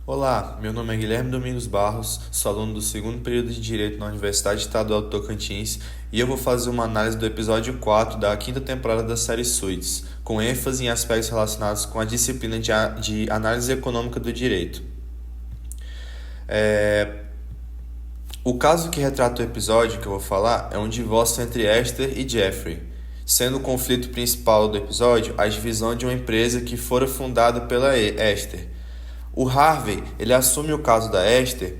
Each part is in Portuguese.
Olá, meu nome é Guilherme Domingos Barros, sou aluno do segundo período de Direito na Universidade Estadual do Tocantins e eu vou fazer uma análise do episódio 4 da quinta temporada da série Suits, com ênfase em aspectos relacionados com a disciplina de análise econômica do direito. O caso que retrata o episódio que eu vou falar é um divórcio entre Esther e Jeffrey, sendo o conflito principal do episódio a divisão de uma empresa que fora fundada pela Esther. O Harvey, ele assume o caso da Esther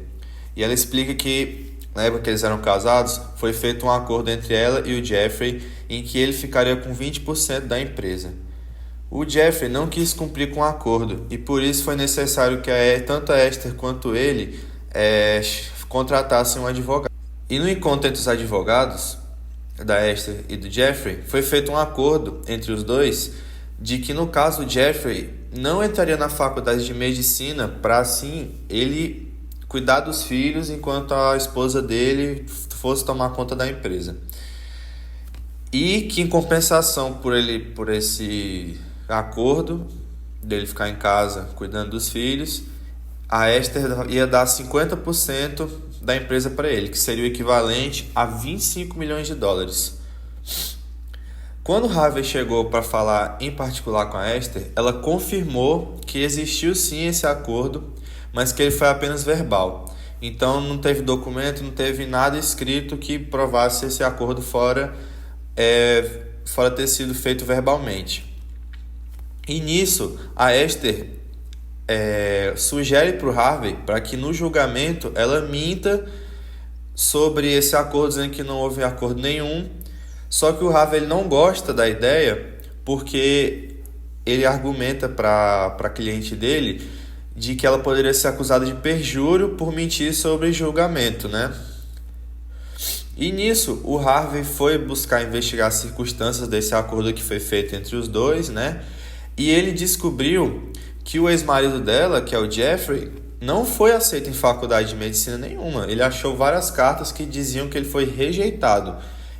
e ela explica que, na época que eles eram casados, foi feito um acordo entre ela e o Jeffrey em que ele ficaria com 20% da empresa. O Jeffrey não quis cumprir com o acordo e por isso foi necessário que tanto a Esther quanto ele contratassem um advogado. E no encontro entre os advogados, da Esther e do Jeffrey, foi feito um acordo entre os dois de que no caso o Jeffrey não entraria na faculdade de medicina para assim ele cuidar dos filhos enquanto a esposa dele fosse tomar conta da empresa. E que em compensação por esse acordo dele ficar em casa cuidando dos filhos, a Esther ia dar 50% da empresa para ele, que seria o equivalente a 25 milhões de dólares. Quando Harvey chegou para falar em particular com a Esther, ela confirmou que existiu sim esse acordo, mas que ele foi apenas verbal. Então não teve documento, não teve nada escrito que provasse esse acordo fora ter sido feito verbalmente. E nisso, a Esther sugere para o Harvey para que no julgamento ela minta sobre esse acordo, dizendo que não houve acordo nenhum. Só que o Harvey não gosta da ideia porque ele argumenta para a cliente dele de que ela poderia ser acusada de perjúrio por mentir sobre julgamento, né? E nisso, o Harvey foi buscar investigar as circunstâncias desse acordo que foi feito entre os dois, né? E ele descobriu que o ex-marido dela, que é o Jeffrey, não foi aceito em faculdade de medicina nenhuma. Ele achou várias cartas que diziam que ele foi rejeitado.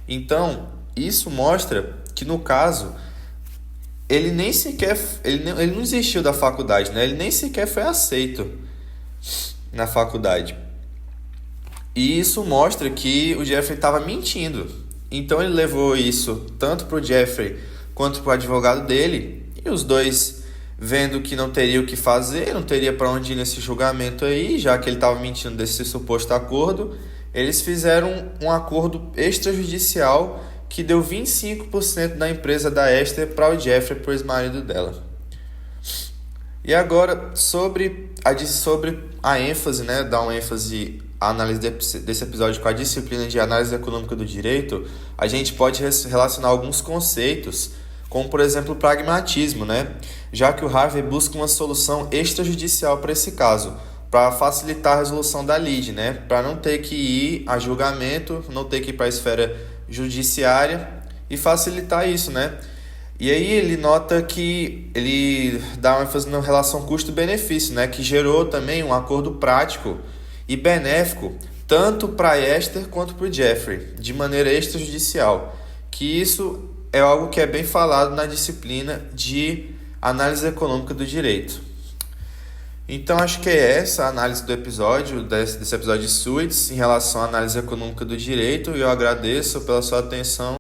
Então, isso mostra que, no caso, ele não desistiu da faculdade, né? Ele nem sequer foi aceito na faculdade. E isso mostra que o Jeffrey estava mentindo. Então, ele levou isso tanto para o Jeffrey quanto para o advogado dele. E os dois, vendo que não teria o que fazer, não teria para onde ir nesse julgamento aí, já que ele estava mentindo desse suposto acordo, eles fizeram um acordo extrajudicial que deu 25% da empresa da Esther para o Jeffrey, para o ex-marido dela. E agora, sobre a ênfase, né, dar uma ênfase à análise desse episódio com a disciplina de análise econômica do direito, a gente pode relacionar alguns conceitos, como, por exemplo, o pragmatismo, né, já que o Harvey busca uma solução extrajudicial para esse caso, para facilitar a resolução da lide, né, para não ter que ir a julgamento, não ter que ir para a esfera judiciária e facilitar isso, né? E aí ele nota que ele dá uma ênfase na relação custo-benefício, né? Que gerou também um acordo prático e benéfico tanto para Esther quanto para o Jeffrey, de maneira extrajudicial. Que isso é algo que é bem falado na disciplina de análise econômica do direito. Então, acho que é essa a análise do episódio, desse episódio de Suits, em relação à análise econômica do direito, e eu agradeço pela sua atenção.